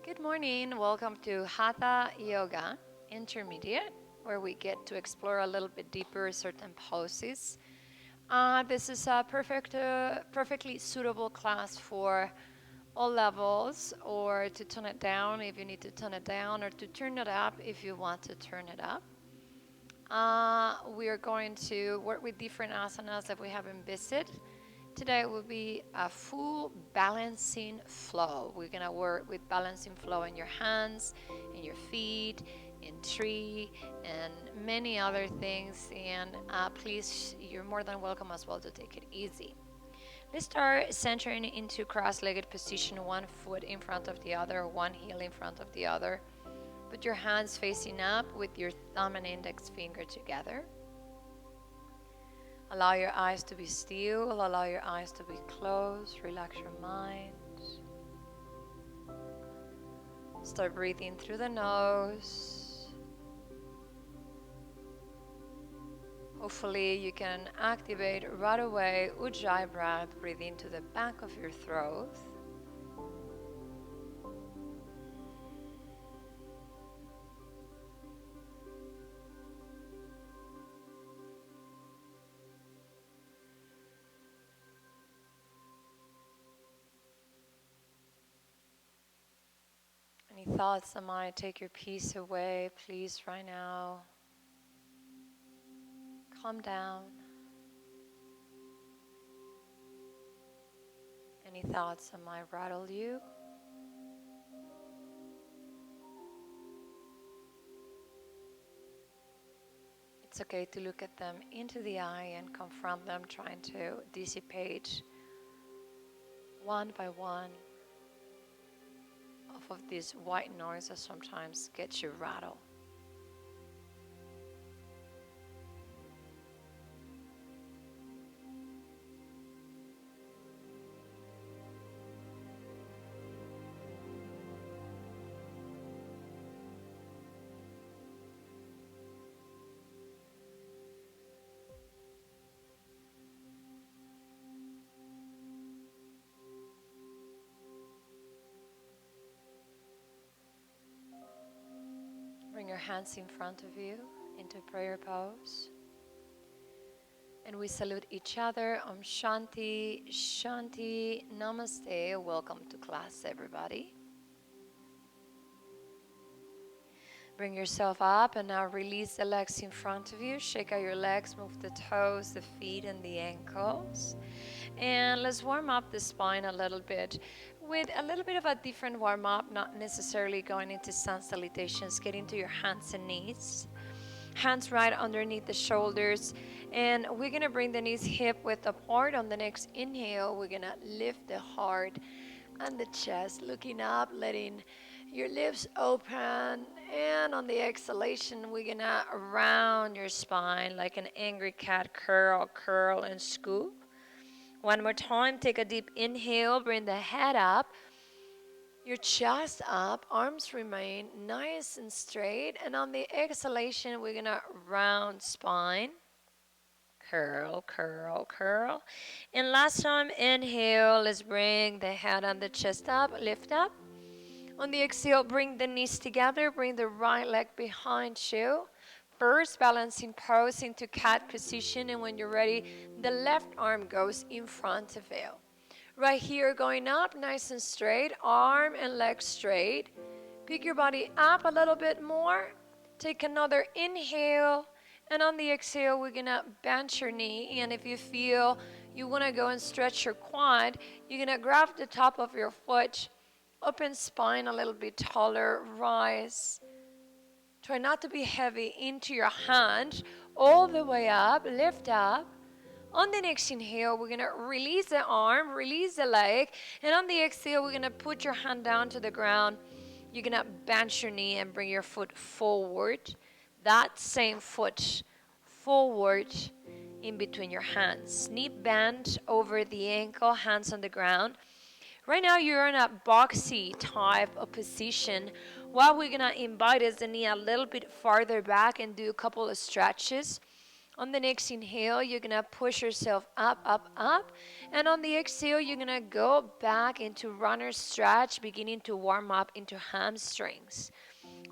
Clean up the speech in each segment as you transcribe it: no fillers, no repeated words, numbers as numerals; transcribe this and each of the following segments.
Good morning. Welcome to Hatha Yoga Intermediate, where we get to explore a little bit deeper certain poses. This is a perfectly suitable class for all levels, or to tone it down if you need to tone it down, or to turn it up if you want to turn it up. We are going to work with different asanas that we haven't visited. Today will be a full balancing flow. We're gonna work with balancing flow in your hands, in your feet, in tree, and many other things. And please, you're more than welcome as well to take it easy. Let's start centering into cross-legged position, one foot in front of the other, one heel in front of the other. Put your hands facing up with your thumb and index finger together. Allow your eyes to be still, allow your eyes to be closed, relax your mind. Start breathing through the nose. Hopefully you can activate right away Ujjayi breath, breathe into the back of your throat. Any thoughts that might take your peace away, please right now, calm down. Any thoughts that might rattle you, it's okay to look at them into the eye and confront them, trying to dissipate one by one off of this white noise that sometimes gets you rattled. Bring your hands in front of you into prayer pose. And we salute each other. Om Shanti, Shanti, Namaste. Welcome to class, everybody. Bring yourself up and now release the legs in front of you. Shake out your legs, move the toes, the feet, and the ankles. And let's warm up the spine a little bit with a little bit of a different warm up, not necessarily going into sun salutations. Get into your hands and knees. Hands right underneath the shoulders. And we're going to bring the knees hip width apart. On the next inhale, we're going to lift the heart and the chest, looking up, letting your lips open. And on the exhalation, we're going to round your spine like an angry cat, curl, curl, and scoop. One more time, take a deep inhale, bring the head up, your chest up, arms remain nice and straight. And on the exhalation, we're going to round spine, curl, curl, curl. And last time, inhale, let's bring the head and the chest up, lift up. On the exhale, bring the knees together, bring the right leg behind you. First, balancing pose into cat position, and when you're ready, the left arm goes in front of you. Right here, going up nice and straight, arm and leg straight. Pick your body up a little bit more. Take another inhale, and on the exhale, we're gonna bend your knee, and if you feel you wanna go and stretch your quad, you're gonna grab the top of your foot, open spine a little bit taller, rise. Try not to be heavy into your hand, all the way up, lift up. On the next inhale, we're going to release the arm, release the leg, and on the exhale, we're going to put your hand down to the ground. You're going to bend your knee and bring your foot forward. That same foot forward in between your hands. Knee bent over the ankle, hands on the ground. Right now you're in a boxy type of position. What we're gonna invite is the knee a little bit farther back and do a couple of stretches. On the next inhale, you're going to push yourself up, up, up. And on the exhale, you're going to go back into runner stretch, beginning to warm up into hamstrings.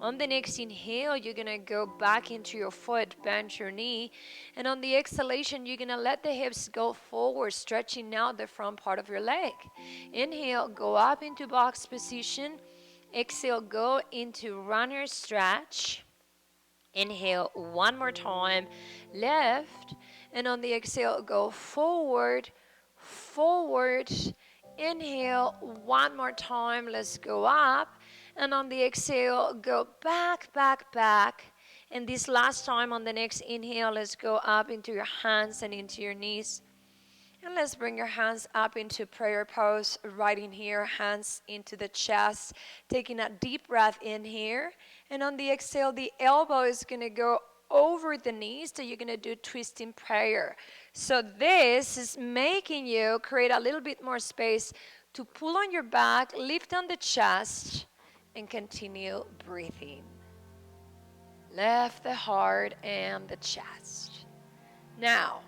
On the next inhale, you're going to go back into your foot, bend your knee. And on the exhalation, you're going to let the hips go forward, stretching out the front part of your leg. Inhale, go up into box position. Exhale, go into runner stretch. Inhale one more time, left, and on the exhale, go forward, forward. Inhale one more time, let's go up, and on the exhale, go back, back, back. And this last time on the next inhale, let's go up into your hands and into your knees. And let's bring your hands up into prayer pose, right in here, hands into the chest, taking a deep breath in here. And on the exhale, the elbow is going to go over the knees, so you're going to do twisting prayer. So this is making you create a little bit more space to pull on your back, lift on the chest, and continue breathing. Lift the heart and the chest. Now,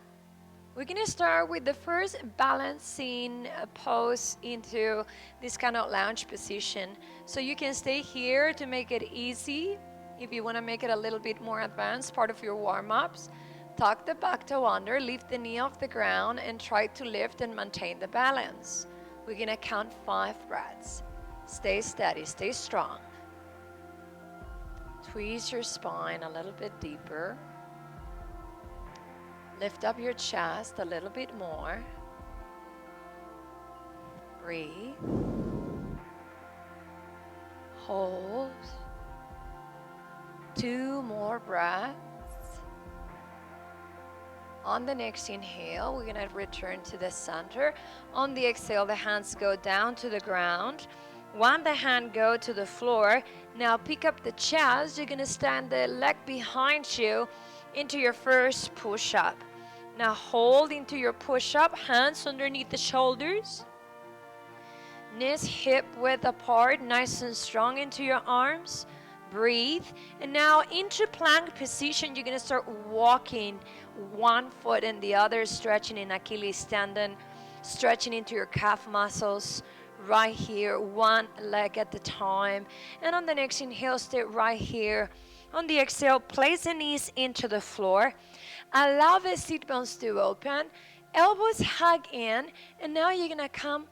we're going to start with the first balancing pose into this kind of lounge position. So you can stay here to make it easy. If you want to make it a little bit more advanced, part of your warm-ups, tuck the back toe under, lift the knee off the ground, and try to lift and maintain the balance. We're going to count 5 breaths. Stay steady, stay strong. Twist your spine a little bit deeper. Lift up your chest a little bit more. Breathe. Hold. 2 more breaths. On the next inhale, we're going to return to the center. On the exhale, the hands go down to the ground. One, the hand go to the floor. Now pick up the chest. You're going to stand the leg behind you into your first push-up. Now hold into your push-up, hands underneath the shoulders. Knees hip width apart, nice and strong into your arms. Breathe. And now into plank position, you're going to start walking one foot and the other, stretching in Achilles tendon, stretching into your calf muscles. Right here, one leg at a time. And on the next inhale, stay right here. On the exhale, place the knees into the floor. Allow the sit bones to open. Elbows hug in. And now you're going to come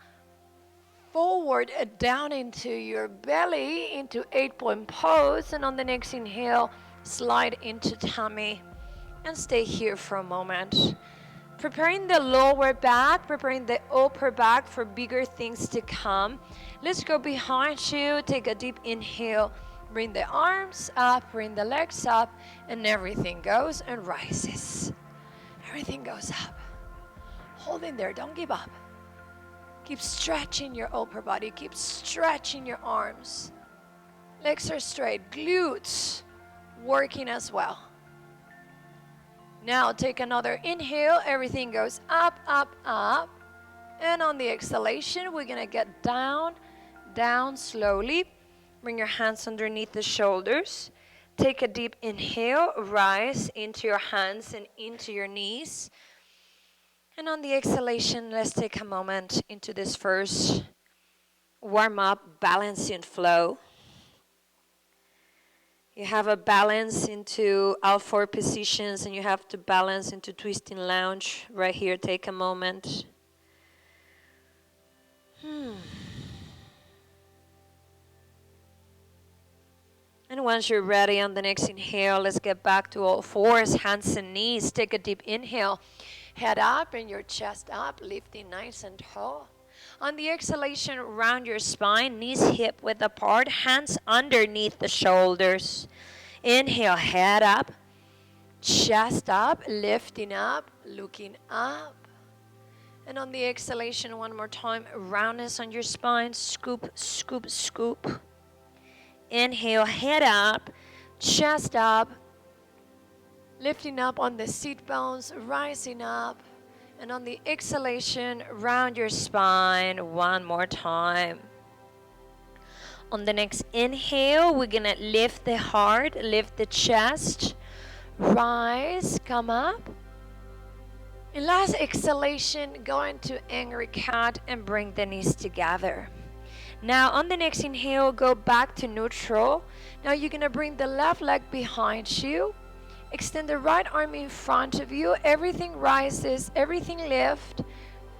forward down into your belly, into 8-point pose. And on the next inhale, slide into tummy. And stay here for a moment. Preparing the lower back, preparing the upper back for bigger things to come. Let's go behind you. Take a deep inhale. Bring the arms up, bring the legs up, and everything goes and rises. Everything goes up. Hold in there, don't give up. Keep stretching your upper body, keep stretching your arms. Legs are straight, glutes working as well. Now take another inhale, everything goes up, up, up. And on the exhalation, we're gonna get down, down slowly. Bring your hands underneath the shoulders. Take a deep inhale, rise into your hands and into your knees. And on the exhalation, let's take a moment into this first warm-up balancing flow. You have a balance into all 4 positions, and you have to balance into twisting lounge. Right here, take a moment. And once you're ready, on the next inhale, let's get back to all 4s, hands and knees. Take a deep inhale. Head up and your chest up, lifting nice and tall. On the exhalation, round your spine, knees hip width apart, hands underneath the shoulders. Inhale, head up, chest up, lifting up, looking up. And on the exhalation, one more time, roundness on your spine, scoop, scoop, scoop. Inhale, head up, chest up, lifting up on the sit bones, rising up. And on the exhalation, round your spine one more time. On the next inhale, we're going to lift the heart, lift the chest, Rise, come up. And last exhalation, go into angry cat and bring the knees together. Now on the next inhale, go back to neutral. Now you're going to bring the left leg behind you. Extend the right arm in front of you. Everything rises, everything lifts.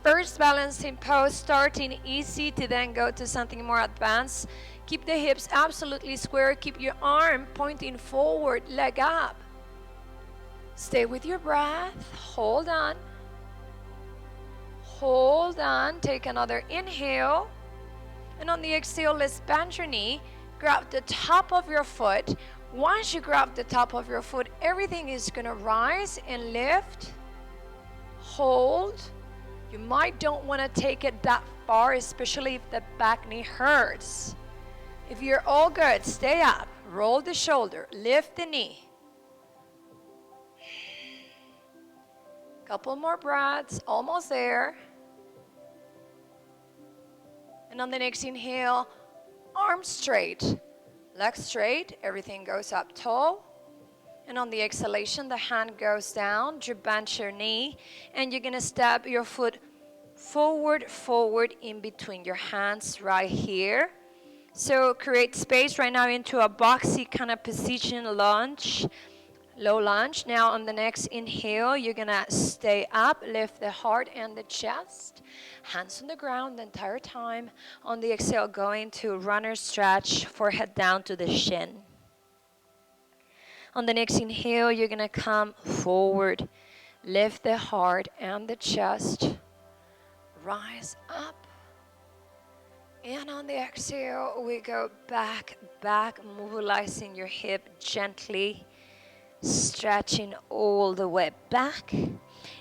First balancing pose, starting easy to then go to something more advanced. Keep the hips absolutely square. Keep your arm pointing forward, leg up. Stay with your breath. Hold on. Hold on. Take another inhale. And on the exhale, let's bend your knee. Grab the top of your foot. Once you grab the top of your foot, everything is going to rise and lift. Hold. You might don't want to take it that far, especially if the back knee hurts. If you're all good, stay up. Roll the shoulder. Lift the knee. Couple more breaths. Almost there. And on the next inhale, arms straight. Legs straight. Everything goes up tall. And on the exhalation, the hand goes down. You bend your knee. And you're going to step your foot forward in between your hands right here. So create space right now into a boxy kind of position, lunge, low lunge. Now on the next inhale, you're going to stay up, lift the heart and the chest. Hands on the ground the entire time. On the exhale, go into runner stretch, forehead down to the shin. On the next inhale, you're going to come forward, lift the heart and the chest. Rise up. And on the exhale, we go back, mobilizing your hip gently, stretching all the way back.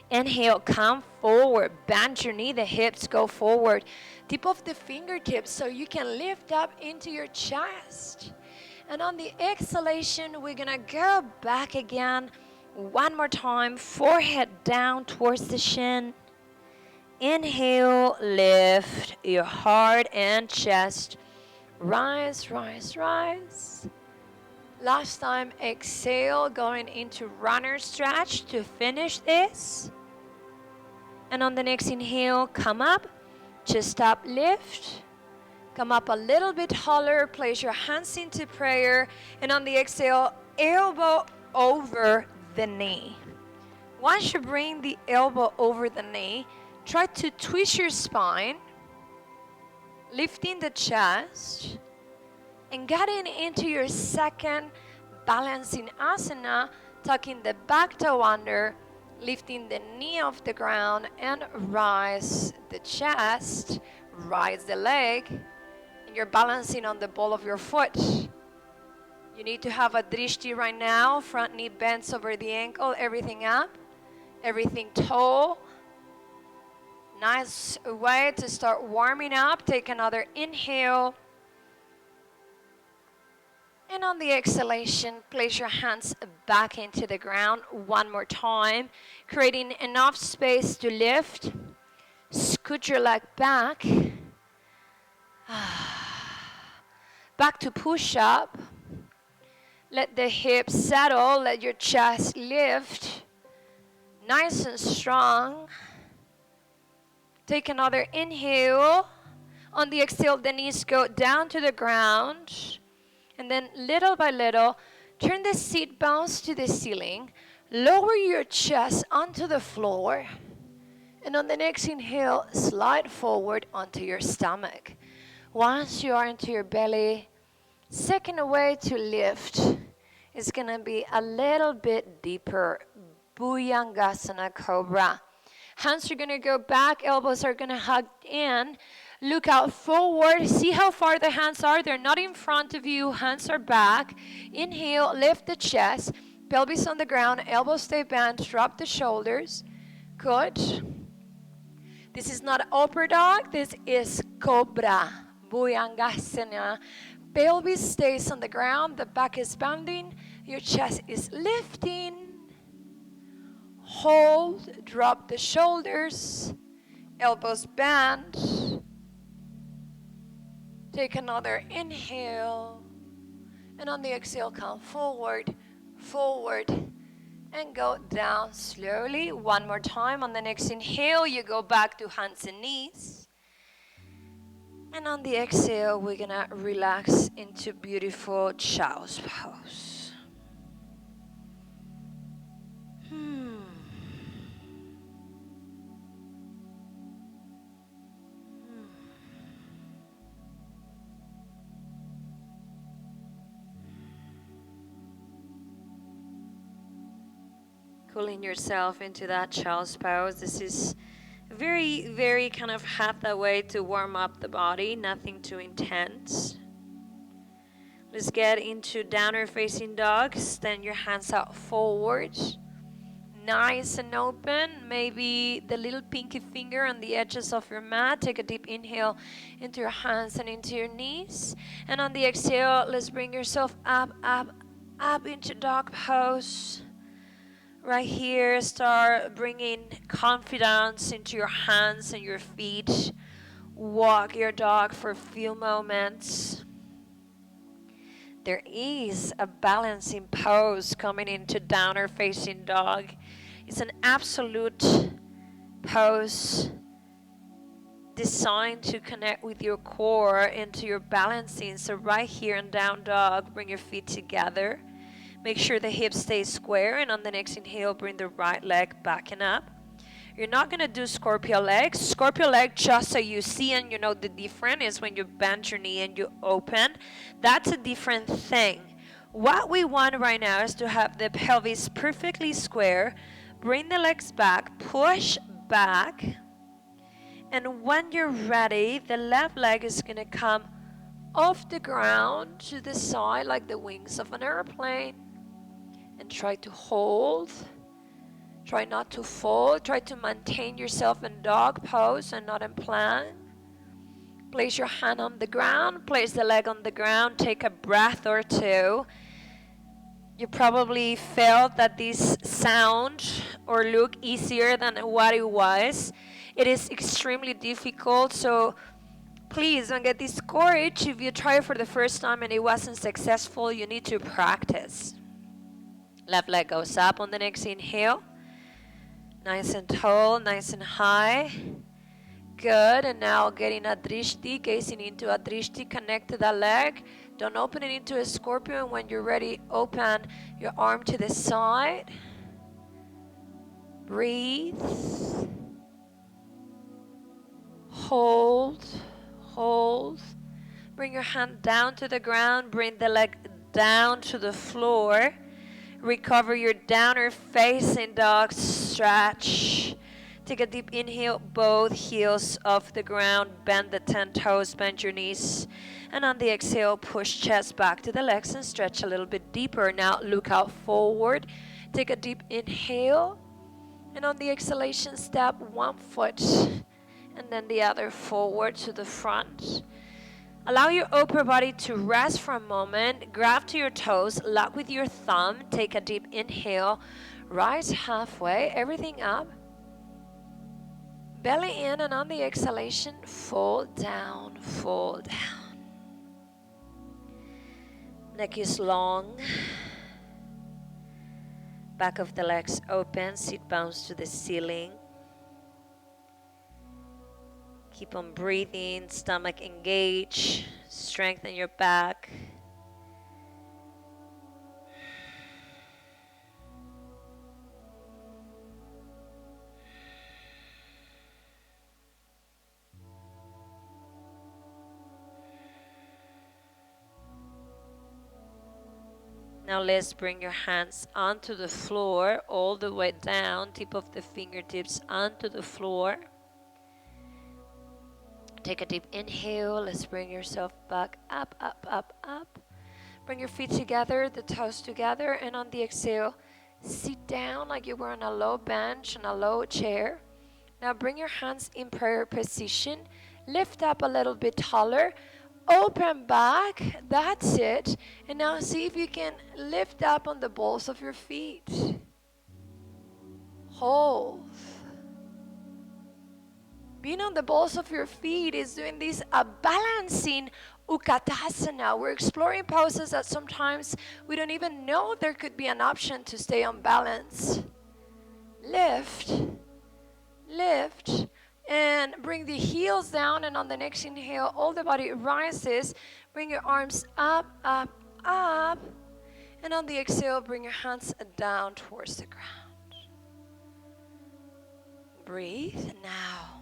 Inhale, come forward, bend your knee, the hips go forward. Tip of the fingertips so you can lift up into your chest. And on the exhalation, we're gonna go back again. One more time, forehead down towards the shin. Inhale, lift your heart and chest. Rise, rise, rise. Last time, exhale, going into runner stretch to finish this. And on the next inhale, come up, chest up, lift. Come up a little bit taller, place your hands into prayer. And on the exhale, elbow over the knee. Once you bring the elbow over the knee, try to twist your spine, lifting the chest, and getting into your second balancing asana, tucking the back toe under, lifting the knee off the ground, and rise the chest, rise the leg, and you're balancing on the ball of your foot. You need to have a drishti right now, front knee bends over the ankle, everything up, everything tall. Nice way to start warming up. Take another inhale. And on the exhalation, place your hands back into the ground one more time, creating enough space to lift. Scoot your leg back. Back to push up. Let the hips settle. Let your chest lift. Nice and strong. Take another inhale. On the exhale, the knees go down to the ground. And then little by little, turn the seat bones to the ceiling. Lower your chest onto the floor. And on the next inhale, slide forward onto your stomach. Once you are into your belly, second way to lift is going to be a little bit deeper. Bhujangasana Cobra. Hands are going to go back, elbows are going to hug in. Look out forward. See how far the hands are. They're not in front of you. Hands are back. Inhale, lift the chest. Pelvis on the ground. Elbows stay bent. Drop the shoulders. Good. This is not upper dog. This is Cobra. Bhujangasana. Pelvis stays on the ground. The back is bending. Your chest is lifting. Hold. Drop the shoulders. Elbows bend. Take another inhale. And on the exhale, come forward, forward. And go down slowly. One more time. On the next inhale, you go back to hands and knees. And on the exhale, we're gonna relax into beautiful child's pose. Cooling yourself into that child's pose. This is very, very kind of Hatha way to warm up the body, nothing too intense. Let's get into downward facing dog. Extend your hands out forward. Nice and open. Maybe the little pinky finger on the edges of your mat. Take a deep inhale into your hands and into your knees. And on the exhale, let's bring yourself up, up, up into dog pose. Right here, start bringing confidence into your hands and your feet. Walk your dog for a few moments. There is a balancing pose coming into downward facing dog. It's an absolute pose designed to connect with your core into your balancing. So right here in down dog, bring your feet together. Make sure the hips stay square, and on the next inhale, bring the right leg back and up. You're not going to do scorpio legs. Scorpio leg, just so you see and you know the difference, is when you bend your knee and you open. That's a different thing. What we want right now is to have the pelvis perfectly square. Bring the legs back, push back. And when you're ready, the left leg is going to come off the ground to the side like the wings of an airplane. And try to hold. Try not to fall. Try to maintain yourself in dog pose and not in plank. Place your hand on the ground. Place the leg on the ground. Take a breath or two. You probably felt that this sound or look easier than what it was. It is extremely difficult, so please don't get discouraged if you try it for the first time and it wasn't successful. You need to practice. Left leg goes up on the next inhale. Nice and tall, nice and high. Good. And now getting a drishti, gazing into a drishti, connect to that leg. Don't open it into a scorpion. And when you're ready, open your arm to the side. Breathe. Hold. Hold. Bring your hand down to the ground. Bring the leg down to the floor. Recover your downward facing dog. Stretch. Take a deep inhale. Both heels off the ground. Bend the 10 toes. Bend your knees. And on the exhale, push chest back to the legs and stretch a little bit deeper. Now look out forward. Take a deep inhale. And on the exhalation, step one foot and then the other forward to the front. Allow your upper body to rest for a moment. Grab to your toes, lock with your thumb. Take a deep inhale. Rise halfway, everything up. Belly in, and on the exhalation, fold down, fold down. Neck is long. Back of the legs open, sit bones to the ceiling. Keep on breathing, stomach engaged, strengthen your back. Now let's bring your hands onto the floor, all the way down, tip of the fingertips onto the floor. Take a deep inhale. Let's bring yourself back up, up, up, up. Bring your feet together, the toes together, and on the exhale, sit down like you were on a low bench, on a low chair. Now bring your hands in prayer position. Lift up a little bit taller. Open back. That's it. And now see if you can lift up on the balls of your feet. Hold. being on the balls of your feet is doing this balancing Utkatasana. We're exploring poses that sometimes we don't even know there could be an option to stay on balance. Lift, lift, and bring the heels down, and on the next inhale, all the body rises. Bring your arms up, up, up, and on the exhale, bring your hands down towards the ground. Breathe now.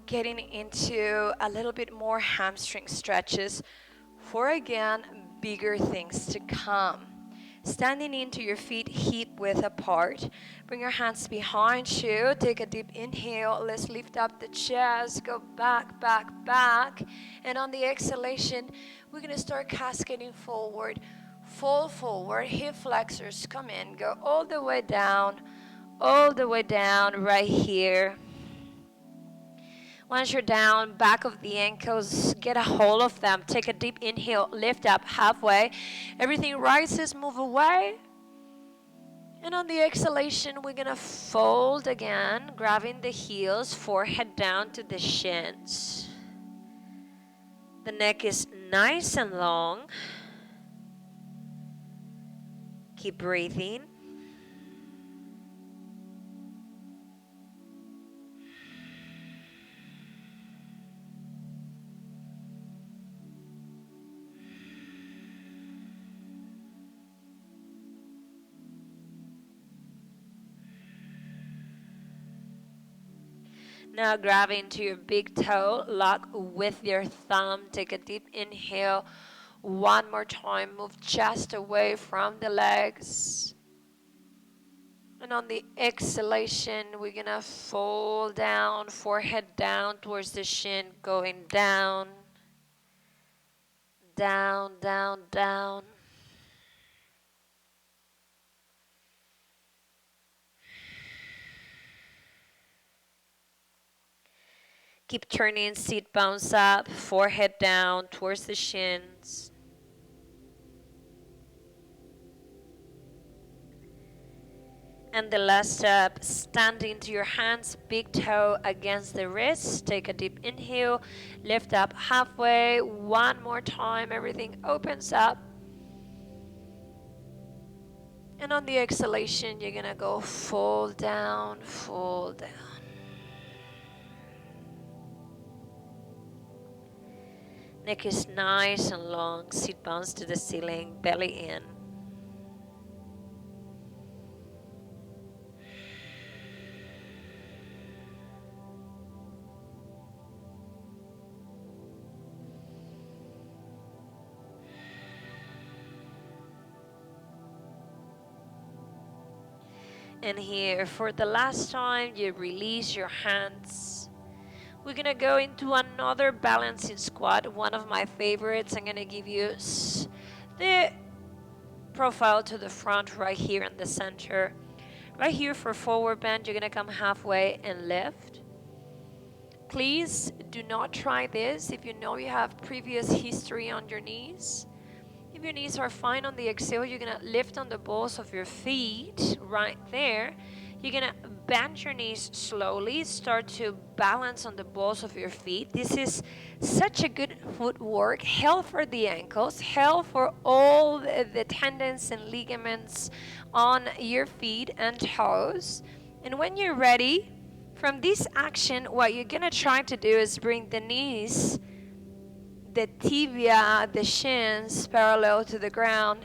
Getting into a little bit more hamstring stretches for, again, bigger things to come. Standing into your feet hip width apart. Bring your hands behind you. Take a deep inhale. Let's lift up the chest. Go back, back, back. And on the exhalation, we're going to start cascading forward. Fall forward. Hip flexors come in. Go all the way down right here. Once you're down, back of the ankles, get a hold of them. Take a deep inhale, lift up halfway. Everything rises, move away. And on the exhalation, we're gonna fold again, grabbing the heels, forehead down to the shins. The neck is nice and long. Keep breathing. Now grab into your big toe, lock with your thumb. Take a deep inhale. One more time, move chest away from the legs. And on the exhalation, we're gonna fold down, forehead down towards the shin, going down, down, down, down. Keep turning, seat bounce up, forehead down towards the shins. And the last step, standing to your hands, big toe against the wrist. Take a deep inhale, lift up halfway. One more time, everything opens up. And on the exhalation, you're gonna go fold down, fold down. Neck is nice and long, seat bounce to the ceiling, belly in. And here, for the last time, you release your hands. We're gonna go into another balancing squat, one of my favorites. I'm gonna give you the profile to the front right here in the center. Right here for forward bend, you're gonna come halfway and lift. Please do not try this if you know you have previous history on your knees. If your knees are fine on the exhale, you're gonna lift on the balls of your feet right there. You're gonna bend your knees slowly, start to balance on the balls of your feet. This is such a good footwork, hell for the ankles, hell for all the tendons and ligaments on your feet and toes. And when you're ready, from this action, what you're gonna try to do is bring the knees, the tibia, the shins parallel to the ground,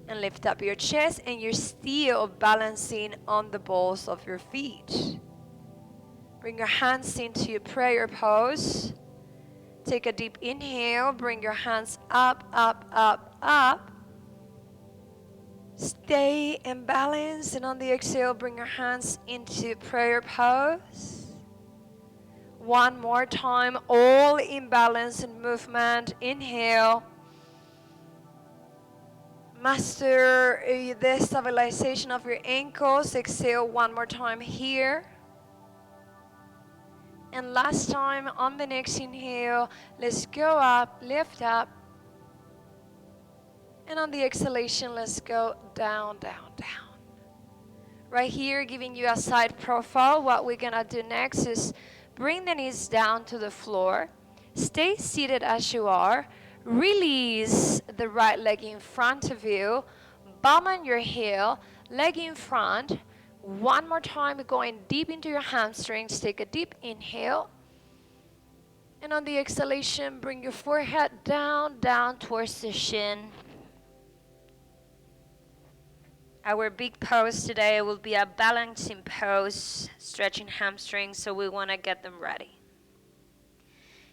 and lift up your chest, and you're still balancing on the balls of your feet. Bring your hands into your prayer pose. Take a deep inhale, bring your hands up, up, up, up. Stay in balance, and on the exhale, bring your hands into prayer pose. One more time, all in balance and movement. Inhale. Master the stabilization of your ankles. Exhale one more time here. And last time on the next inhale, let's go up, lift up. And on the exhalation, let's go down, down, down. Right here, giving you a side profile. What we're gonna do next is Bring the knees down to the floor. Stay seated as you are. Release the right leg in front of you. Bum on your heel, leg in front. One more time, going deep into your hamstrings. Take a deep inhale. And on the exhalation, bring your forehead down towards the shin. Our big pose today will be a balancing pose, stretching hamstrings, so we want to get them ready.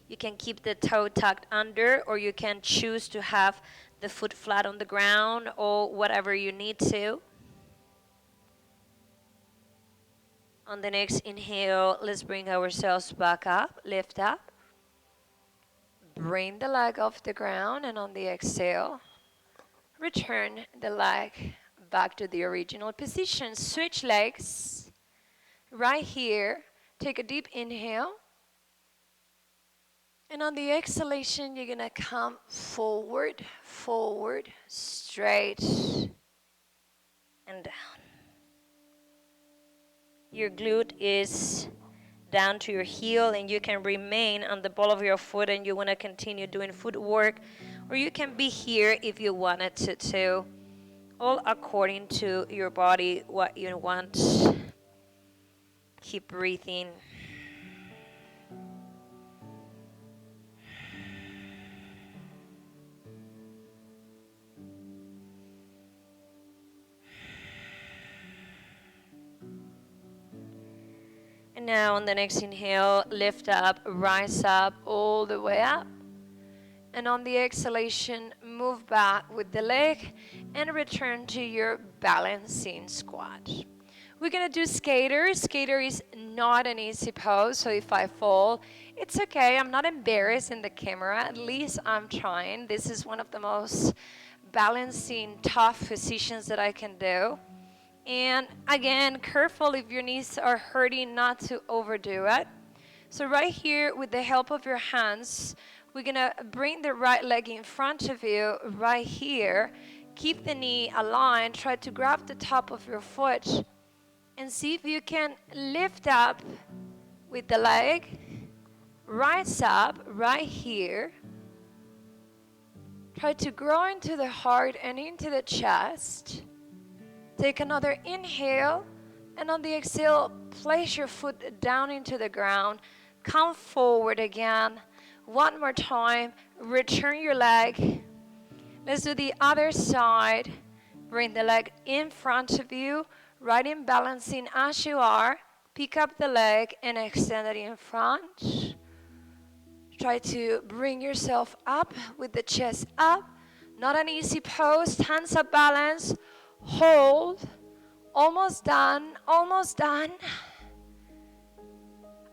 You can keep the toe tucked under, or you can choose to have the foot flat on the ground, or whatever you need to. On the next inhale, let's bring ourselves back up, lift up. Bring the leg off the ground, and on the exhale, return the leg back to the original position. Switch legs right here. Take a deep inhale. And on the exhalation, you're going to come forward, straight, and down. Your glute is down to your heel, and you can remain on the ball of your foot and you want to continue doing footwork, or you can be here if you wanted to too. All according to your body, what you want. Keep breathing. And now on the next inhale, lift up, rise up, all the way up. And on the exhalation, move back with the leg and return to your balancing squat. We're going to do skater. Skater is not an easy pose, so if I fall, it's okay. I'm not embarrassed in the camera. At least I'm trying. This is one of the most balancing, tough positions that I can do. And again, careful if your knees are hurting not to overdo it. So right here, with the help of your hands, we're going to bring the right leg in front of you right here. Keep the knee aligned. Try to grab the top of your foot and see if you can lift up with the leg. Rise up right here. Try to grow into the heart and into the chest. Take another inhale, and on the exhale, place your foot down into the ground. Come forward again. One more time. Return your leg. Let's do the other side. Bring the leg in front of you, right in balancing as you are. Pick up the leg and extend it in front. Try to bring yourself up with the chest up. Not an easy pose. Hands up, balance. Hold. Almost done. Almost done.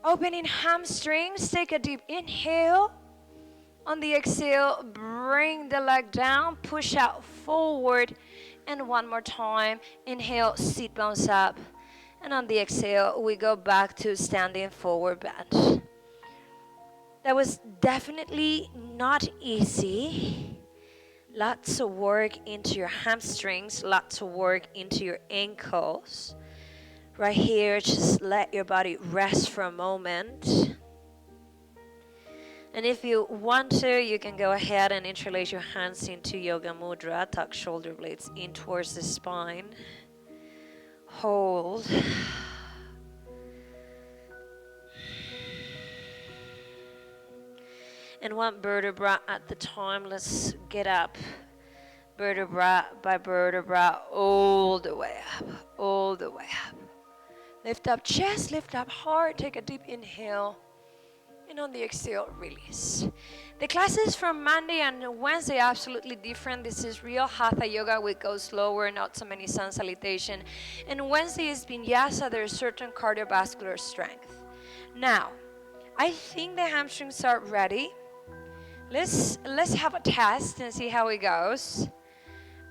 Opening hamstrings. Take a deep inhale. On the exhale, bring the leg down. Push out forward. And one more time. Inhale, sit bones up. And on the exhale, we go back to standing forward bend. That was definitely not easy. Lots of work into your hamstrings, lots of work into your ankles. Right here, just let your body rest for a moment. And if you want to, you can go ahead and interlace your hands into Yoga Mudra. Tuck shoulder blades in towards the spine. Hold. And one vertebra at the time. Let's get up. Vertebra by vertebra, all the way up, all the way up. Lift up chest, lift up heart. Take a deep inhale. And on the exhale, release. The classes from Monday and Wednesday are absolutely different. This is real Hatha yoga. We go slower, not so many sun salutation. And Wednesday is Vinyasa. There's certain cardiovascular strength. Now, I think the hamstrings are ready. Let's have a test and see how it goes.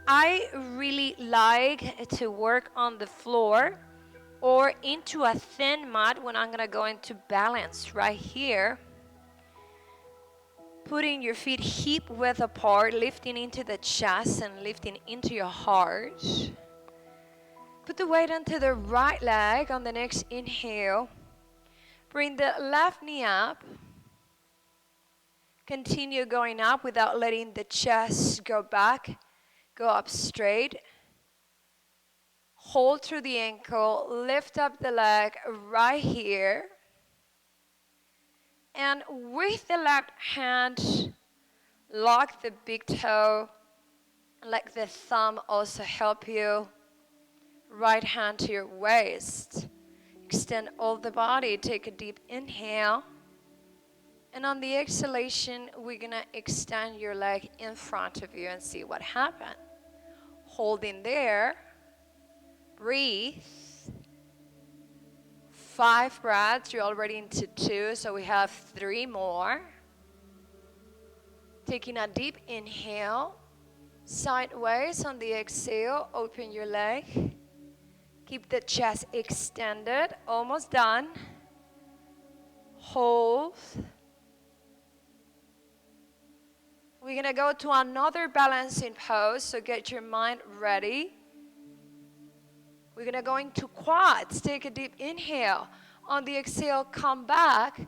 I really like to work on the floor or into a thin mat when I'm going to go into balance right here. Putting your feet hip width apart, lifting into the chest and lifting into your heart. Put the weight onto the right leg on the next inhale. Bring the left knee up. Continue going up without letting the chest go back. Go up straight. Hold through the ankle. Lift up the leg right here. And with the left hand, lock the big toe. Let the thumb also help you. Right hand to your waist. Extend all the body. Take a deep inhale. And on the exhalation, we're going to extend your leg in front of you and see what happens. Hold in there. Breathe. 5 breaths. You're already into 2, so we have 3 more. Taking a deep inhale. Sideways on the exhale. Open your leg. Keep the chest extended. Almost done. Hold. We're going to go to another balancing pose, so get your mind ready. We're going to go into quads. Take a deep inhale. On the exhale, come back.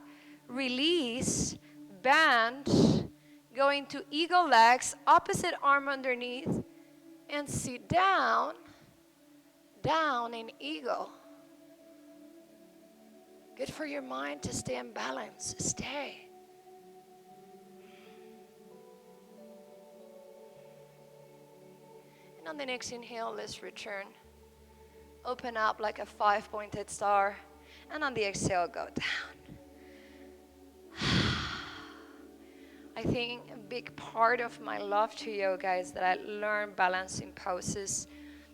Release. Bend. Go into eagle legs. Opposite arm underneath. And sit down. Down in eagle. Good for your mind to stay in balance. Stay. And on the next inhale, let's return. Open up like a 5-pointed star. And on the exhale, go down. I think a big part of my love to yoga is that I learned balancing poses.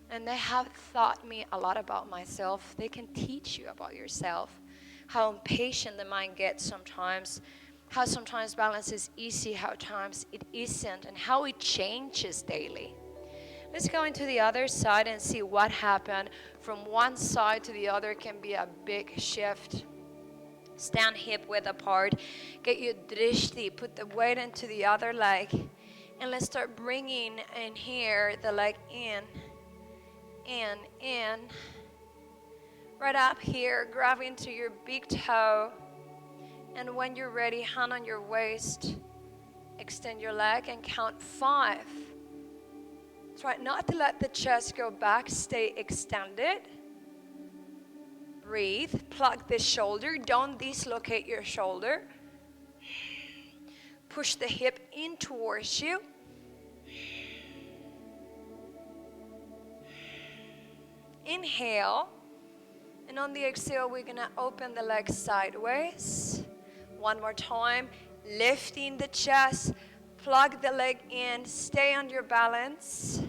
And they have taught me a lot about myself. They can teach you about yourself. How impatient the mind gets sometimes. How sometimes balance is easy, how times it isn't. And how it changes daily. Let's go into the other side and see what happened. From one side to the other can be a big shift. Stand hip width apart. Get your drishti. Put the weight into the other leg. And let's start bringing in here the leg in. In. Right up here, grab into your big toe. And when you're ready, hand on your waist. Extend your leg and count 5. Try not to let the chest go back. Stay extended. Breathe. Plug the shoulder. Don't dislocate your shoulder. Push the hip in towards you. Inhale. And on the exhale, we're going to open the legs sideways. One more time. Lifting the chest. Plug the leg in. Stay on your balance.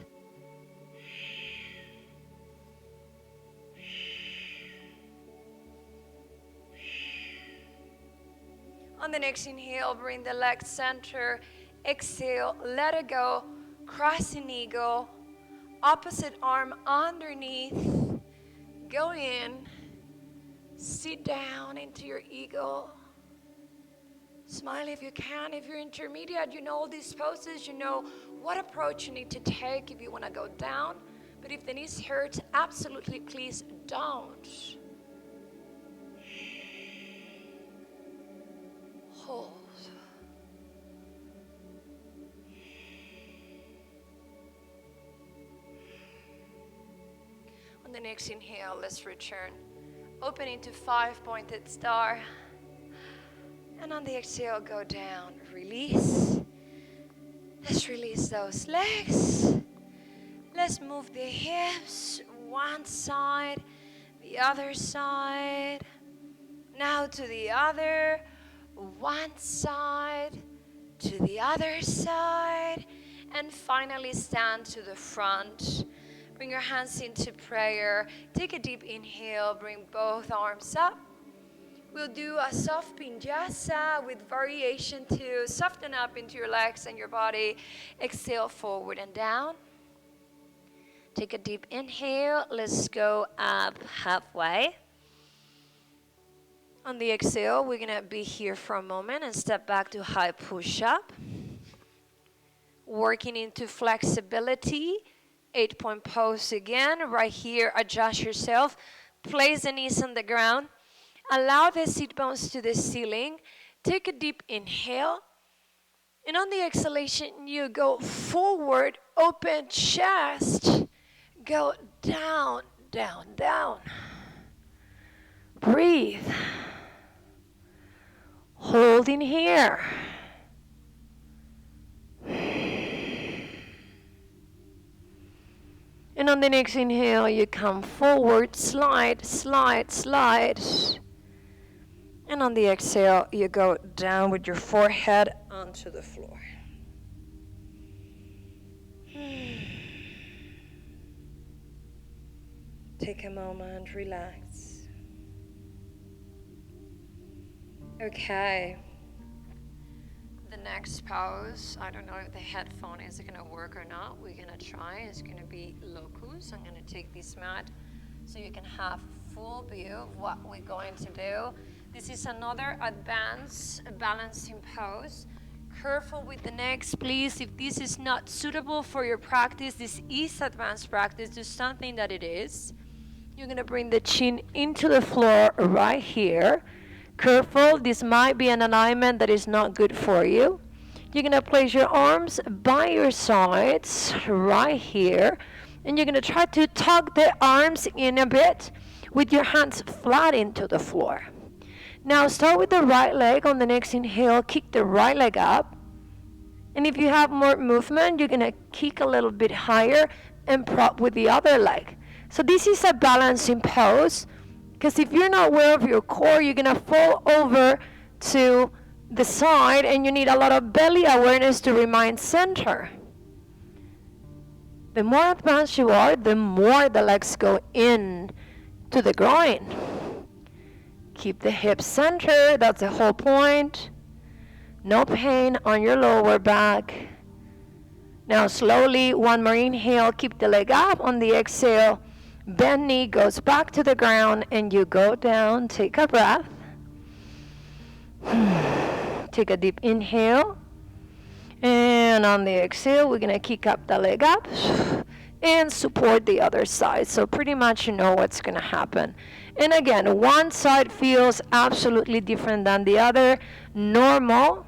On the next inhale, bring the leg center. Exhale, let it go. Crossing eagle. Opposite arm underneath. Go in. Sit down into your eagle. Smile if you can. If you're intermediate, you know all these poses. You know what approach you need to take if you want to go down. But if the knees hurt, absolutely please don't. Hold. On the next inhale, let's return. Open into 5-pointed star. And on the exhale, go down. Release. Let's release those legs. Let's move the hips. One side, the other side. Now to the other. One side, to the other side. And finally stand to the front. Bring your hands into prayer. Take a deep inhale. Bring both arms up. We'll do a soft pinjasa with variation to soften up into your legs and your body. Exhale forward and down. Take a deep inhale. Let's go up halfway. On the exhale, we're going to be here for a moment and step back to high push-up. Working into flexibility. 8-point pose again. Right here, adjust yourself. Place the knees on the ground. Allow the sit bones to the ceiling. Take a deep inhale. And on the exhalation, you go forward, open chest. Go down, down, down. Breathe. Hold in here. And on the next inhale, you come forward, slide, slide, slide. And on the exhale, you go down with your forehead onto the floor. Take a moment, relax. Okay. The next pose, I don't know if the headphone is going to work or not. We're going to try. It's going to be locus. I'm going to take this mat so you can have full view of what we're going to do. This is another advanced balancing pose. Careful with the necks, please. If this is not suitable for your practice, this is advanced practice. Do something that it is. You're going to bring the chin into the floor right here. Careful, this might be an alignment that is not good for you. You're going to place your arms by your sides right here. And you're going to try to tuck the arms in a bit with your hands flat into the floor. Now start with the right leg. On the next inhale, kick the right leg up. And if you have more movement, you're going to kick a little bit higher and prop with the other leg. So this is a balancing pose, because if you're not aware of your core, you're going to fall over to the side and you need a lot of belly awareness to remain center. The more advanced you are, the more the legs go in to the groin. Keep the hips centered, that's the whole point. No pain on your lower back. Now slowly, one more inhale, keep the leg up. On the exhale, bend knee goes back to the ground and you go down. Take a breath. Take a deep inhale. And on the exhale, we're going to kick up the leg up and support the other side. So pretty much you know what's going to happen. And again, one side feels absolutely different than the other. Normal.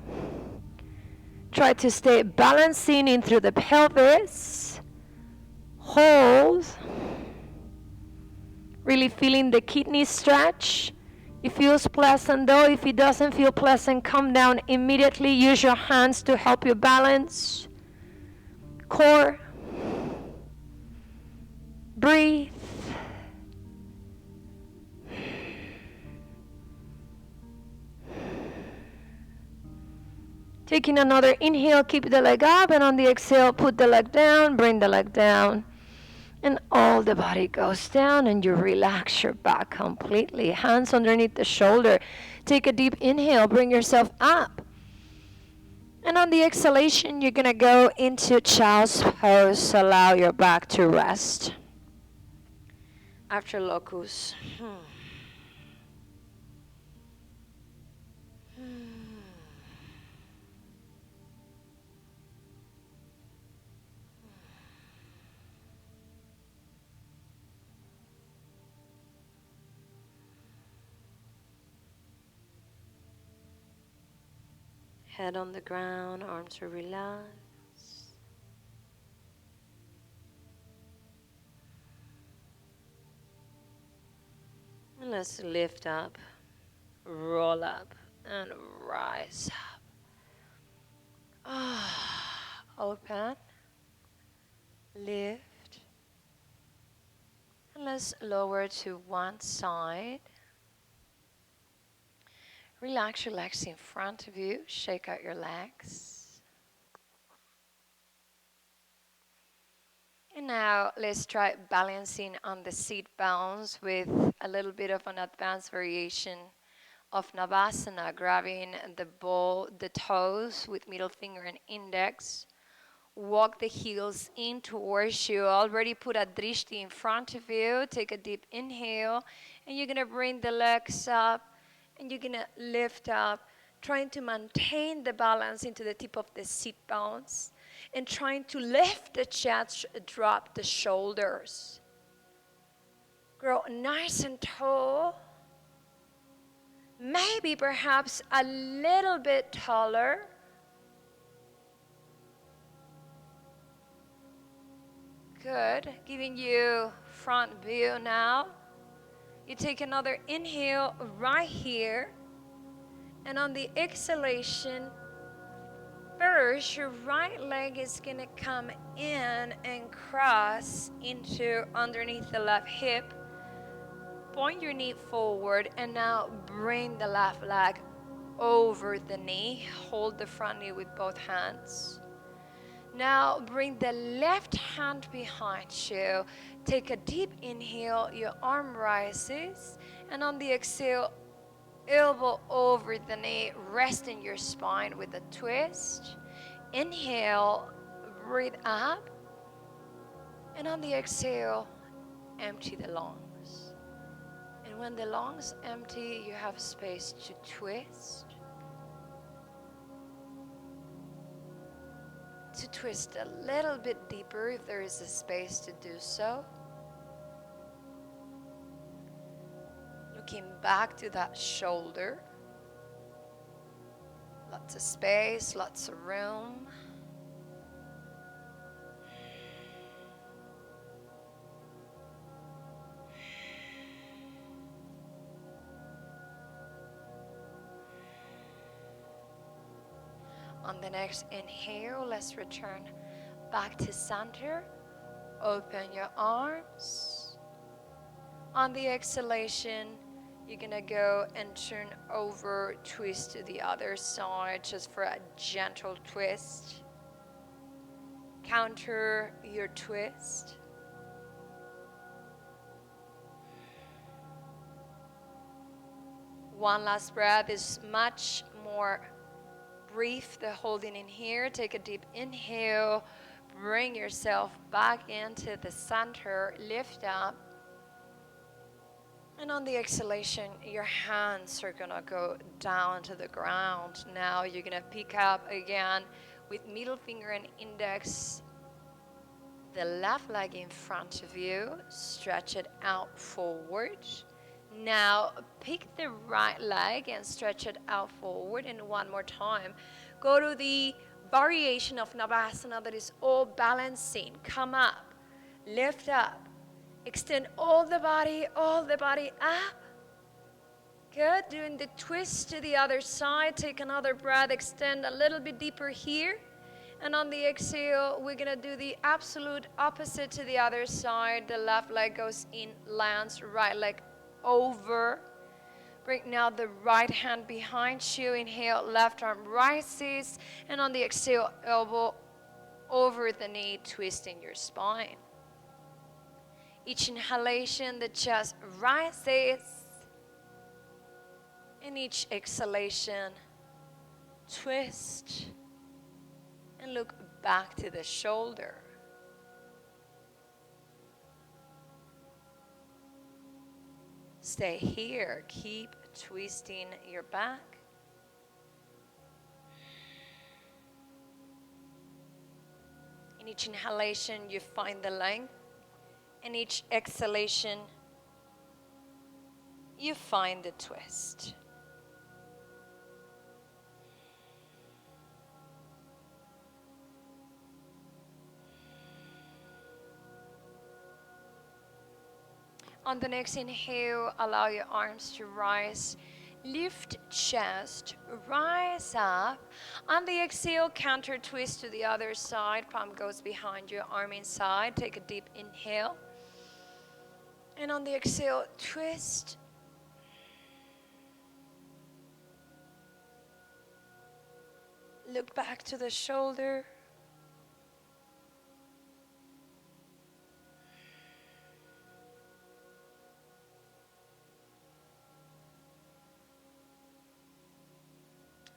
Try to stay balancing in through the pelvis. Hold. Really feeling the kidney stretch. It feels pleasant though. If it doesn't feel pleasant, come down immediately. Use your hands to help you balance. Core. Breathe. Taking another inhale, keep the leg up, and on the exhale, put the leg down, bring the leg down. And all the body goes down and you relax your back completely. Hands underneath the shoulder. Take a deep inhale, bring yourself up. And on the exhalation, you're going to go into child's pose. Allow your back to rest. After locus. Head on the ground, arms are relaxed. And let's lift up, roll up, and rise up. Open, lift, and let's lower to one side. Relax your legs in front of you. Shake out your legs. And now let's try balancing on the seat bones with a little bit of an advanced variation of Navasana, grabbing the toes with middle finger and index. Walk the heels in towards you. Already put a drishti in front of you. Take a deep inhale. And you're going to bring the legs up. And you're going to lift up, trying to maintain the balance into the tip of the sit bones. And trying to lift the chest, drop the shoulders. Grow nice and tall. Maybe perhaps a little bit taller. Good. Giving you front view now. You take another inhale right here. And on the exhalation, first, your right leg is going to come in and cross into underneath the left hip. Point your knee forward and now bring the left leg over the knee. Hold the front knee with both hands. Now bring the left hand behind you. Take a deep inhale. Your arm rises. And on the exhale, elbow over the knee. Rest in your spine with a twist. Inhale, breathe up. And on the exhale, empty the lungs. And when the lungs empty, you have space to twist. To twist a little bit deeper if there is a space to do so. Looking back to that shoulder. Lots of space, lots of room. On the next inhale, let's return back to center. Open your arms. On the exhalation, you're gonna go and turn over, twist to the other side just for a gentle twist. Counter your twist. One last breath is much more brief, the holding in here. Take a deep inhale. Bring yourself back into the center. Lift up. And on the exhalation, your hands are going to go down to the ground. Now you're going to pick up again with middle finger and index the left leg in front of you. Stretch it out forward. Now pick the right leg and stretch it out forward. And one more time, go to the variation of Navasana that is all balancing. Come up, lift up, extend all the body up. Good. Doing the twist to the other side. Take another breath, extend a little bit deeper here. And on the exhale, we're going to do the absolute opposite to the other side. The left leg goes in, lands, right leg over. Bring now the right hand behind you. Inhale, left arm rises. And on the exhale, elbow over the knee, twisting your spine. Each inhalation, the chest rises. And each exhalation, twist. And look back to the shoulder. Stay here. Keep twisting your back. In each inhalation, you find the length. In each exhalation, you find the twist. On the next inhale, allow your arms to rise. Lift chest, rise up. On the exhale, counter twist to the other side. Palm goes behind you, arm inside. Take a deep inhale. And on the exhale, twist. Look back to the shoulder.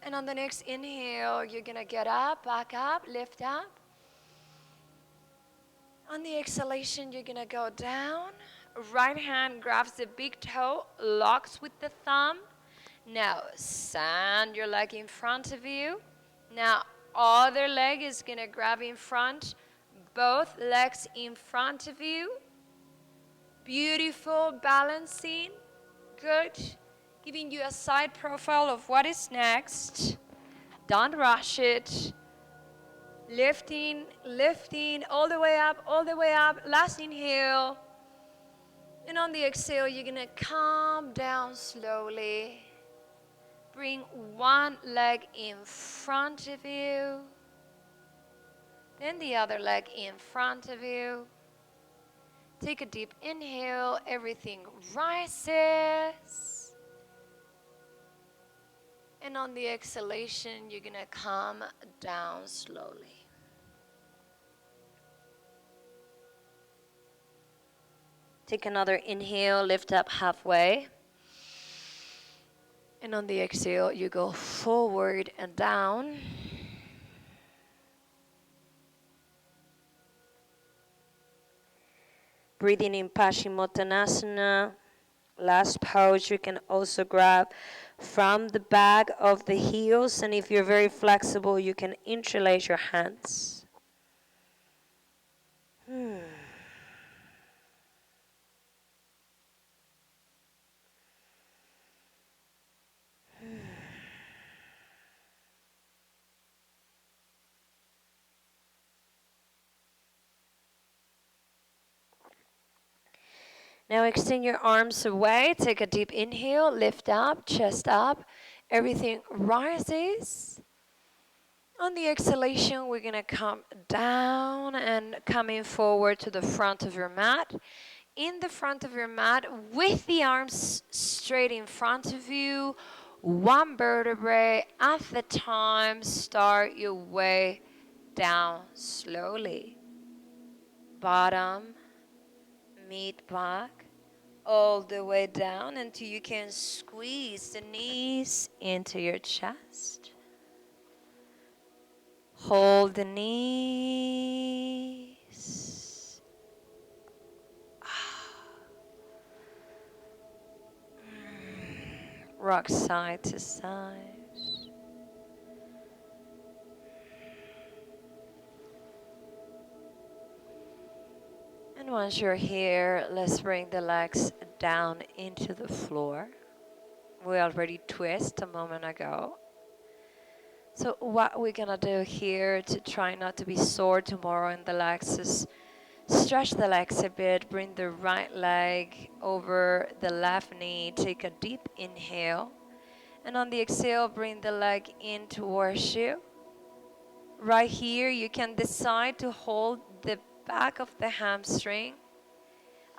And on the next inhale, you're going to get up, back up, lift up. On the exhalation, you're going to go down. Right hand grabs the big toe, locks with the thumb. Now, sand your leg in front of you. Now, other leg is going to grab in front. Both legs in front of you. Beautiful, balancing. Good. giving you a side profile of what is next. Don't rush it. Lifting, lifting, all the way up, all the way up. Last inhale. And on the exhale, you're gonna calm down slowly. Bring one leg in front of you. Then the other leg in front of you. Take a deep inhale, everything rises. And on the exhalation, you're gonna come down slowly. Take another inhale, lift up halfway. And on the exhale, you go forward and down. Breathing in Paschimottanasana. Last pose, you can also grab from the back of the heels, and if you're very flexible, you can interlace your hands. Now extend your arms away, take a deep inhale, lift up, chest up, everything rises. On the exhalation, we're gonna come down and coming forward to the front of your mat. In the front of your mat, with the arms straight in front of you, one vertebrae at the time, start your way down slowly. Bottom, mid back, all the way down until you can squeeze the knees into your chest. Hold the knees. Rock side to side. And once you're here, let's bring the legs down into the floor. We already twisted a moment ago. So what we're gonna do here to try not to be sore tomorrow in the legs is stretch the legs a bit, bring the right leg over the left knee, take a deep inhale, and on the exhale, bring the leg in towards you. Right here, you can decide to hold the back of the hamstring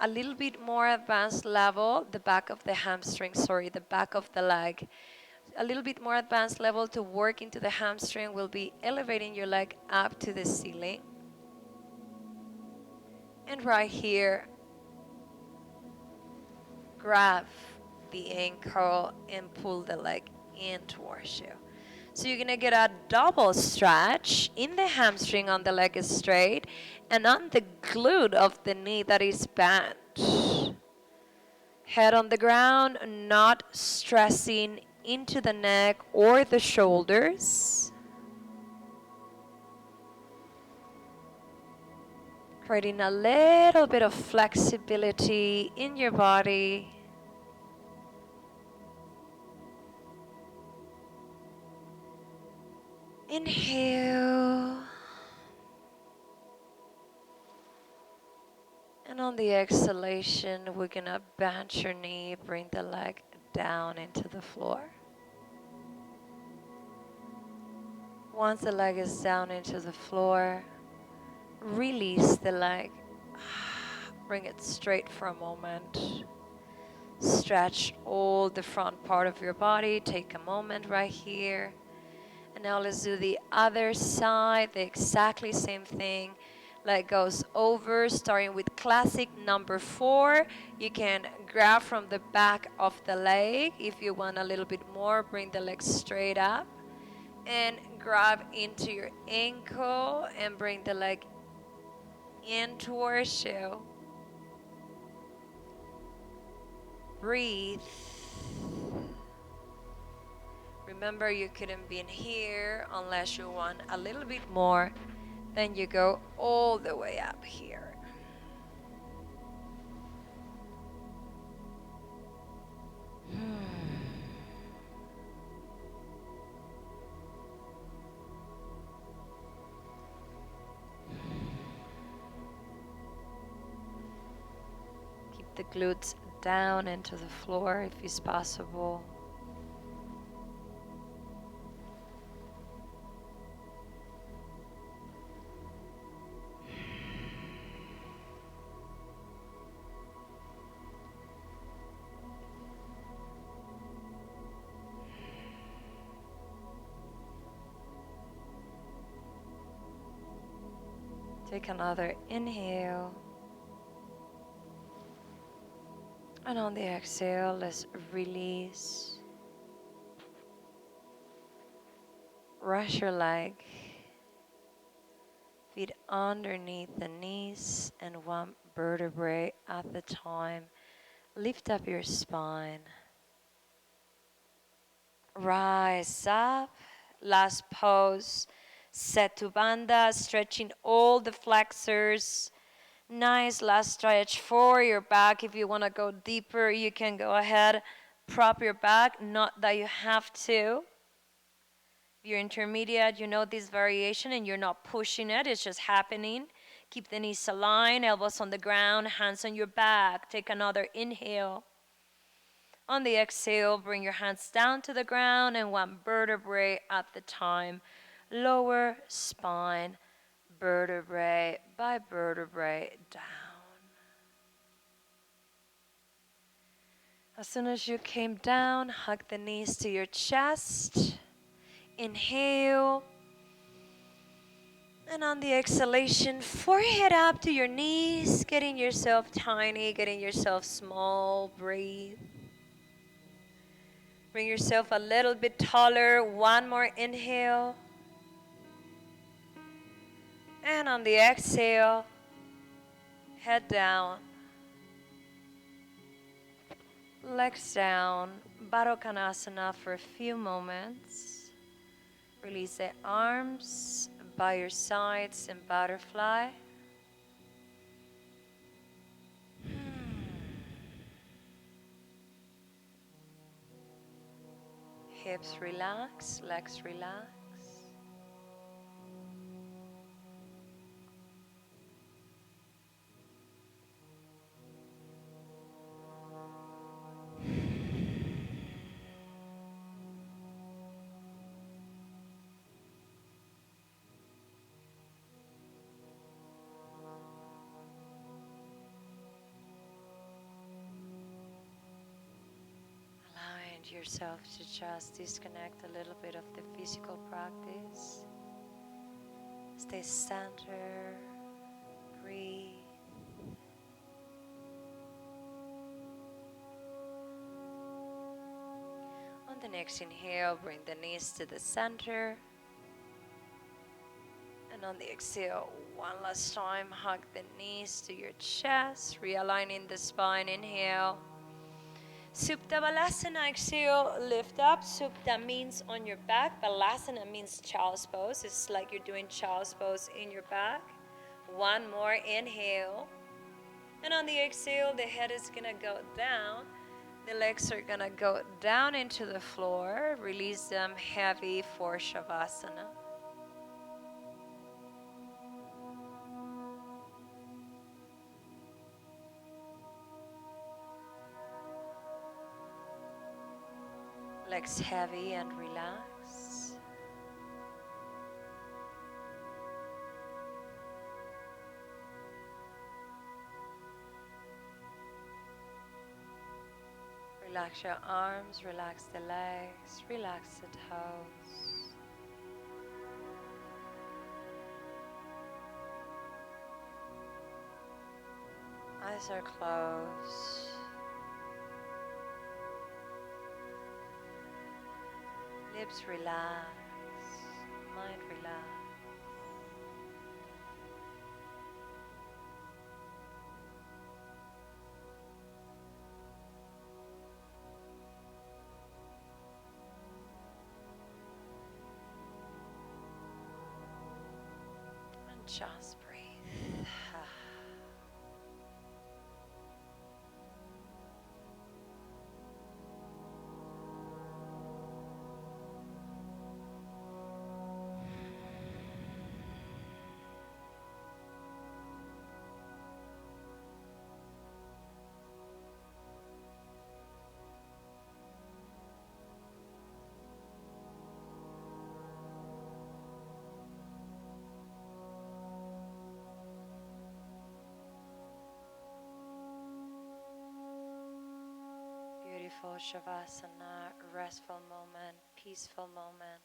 a little bit more advanced level, the back of the leg. A little bit more advanced level to work into the hamstring will be elevating your leg up to the ceiling. And right here, grab the ankle and pull the leg in towards you. So you're gonna get a double stretch in the hamstring on the leg is straight and on the glute of the knee that is bent. Head on the ground, not stressing into the neck or the shoulders. Creating a little bit of flexibility in your body. Inhale. And on the exhalation, we're gonna bend your knee, bring the leg down into the floor. Once the leg is down into the floor, release the leg. Bring it straight for a moment. Stretch all the front part of your body. Take a moment right here. And now let's do the other side, the exactly same thing. Leg goes over, starting with classic number 4. You can grab from the back of the leg. If you want a little bit more, bring the leg straight up. And grab into your ankle and bring the leg in towards you. Breathe. Remember, you couldn't be in here unless you want a little bit more. Then you go all the way up here. the glutes down into the floor if it's possible. Take another inhale. And on the exhale, let's release. Rest your leg. Feet underneath the knees and one vertebrae at a time. Lift up your spine. Rise up. Last pose. Setu Bandha, stretching all the flexors. Nice last stretch for your back. If you want to go deeper, you can go ahead. Prop your back, not that you have to. If you're intermediate, you know this variation and you're not pushing it, it's just happening. Keep the knees aligned, elbows on the ground, hands on your back. Take another inhale. On the exhale, bring your hands down to the ground and one vertebrae at the time. Lower spine, vertebrae by vertebrae down. As soon as you came down, hug the knees to your chest. Inhale. And on the exhalation, forehead up to your knees, getting yourself tiny, getting yourself small. Breathe. Bring yourself a little bit taller. One more inhale. And on the exhale, head down. Legs down. Baddha Konasana for a few moments. Release the arms by your sides in butterfly. Hips relax, legs relax. Yourself to just disconnect a little bit of the physical practice. Stay centered, breathe. On the next inhale, bring the knees to the center. And on the exhale, one last time, hug the knees to your chest, realigning the spine. Inhale. Supta Balasana, exhale, lift up. Supta means on your back. Balasana means child's pose. It's like you're doing child's pose in your back. One more inhale. And on the exhale, the head is going to go down. The legs are going to go down into the floor. Release them heavy for Shavasana. Legs heavy and relax. Relax your arms, relax the legs, relax the toes. Eyes are closed. Lips relax, mind relax. And just breathe. beautiful Shavasana, restful moment, peaceful moment.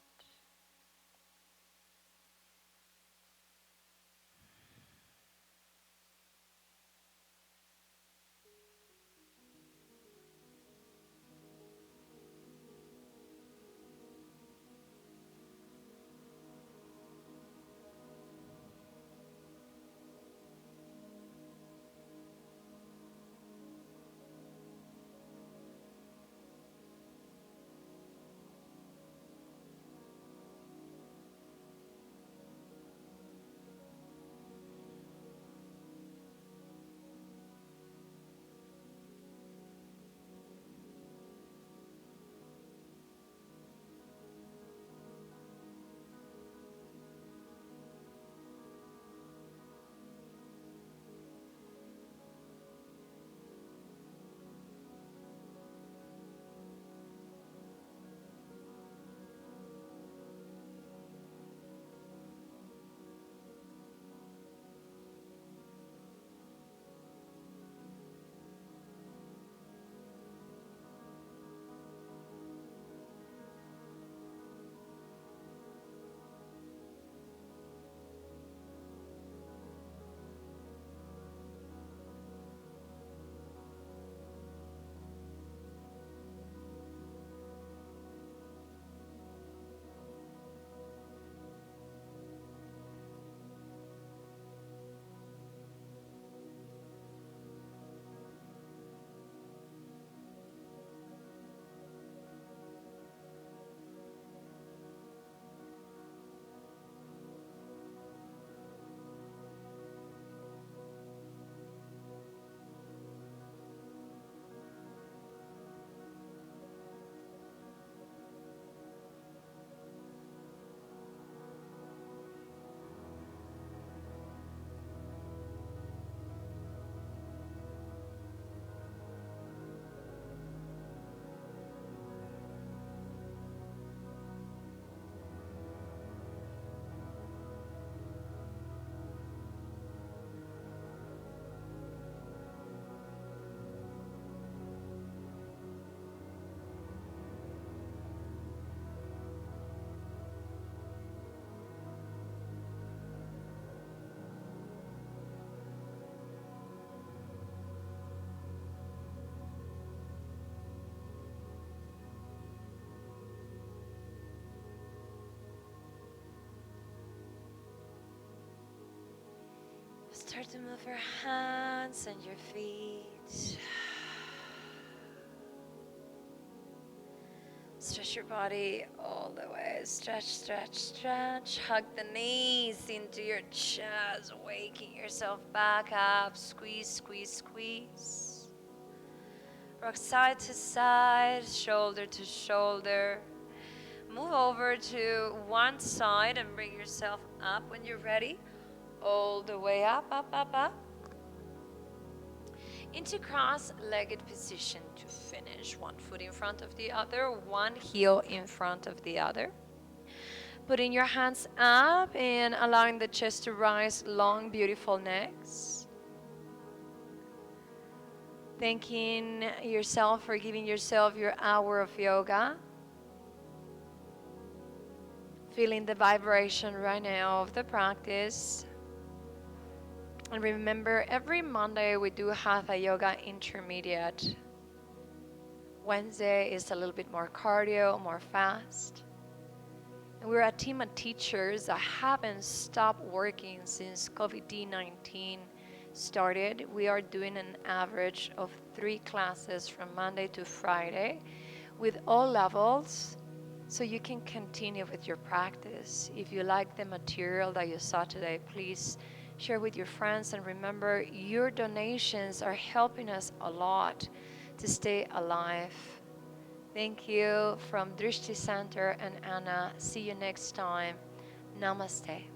Start to move your hands and your feet. Stretch your body all the way. Stretch, stretch, stretch. Hug the knees into your chest, waking yourself back up. Squeeze, squeeze, squeeze. Rock side to side, shoulder to shoulder. Move over to one side and bring yourself up when you're ready. All the way up, up, up, up. Into cross-legged position to finish. One foot in front of the other, one heel in front of the other. Putting your hands up and allowing the chest to rise, long, beautiful necks. Thanking yourself for giving yourself your hour of yoga. Feeling the vibration right now of the practice. And remember, every Monday we do Hatha Yoga Intermediate. Wednesday is a little bit more cardio, more fast. And we're a team of teachers that haven't stopped working since COVID-19 started. We are doing an average of 3 classes from Monday to Friday with all levels, so you can continue with your practice. If you like the material that you saw today, please share with your friends, and remember, your donations are helping us a lot to stay alive. Thank you from Drishti Center and Anna. See you next time. Namaste.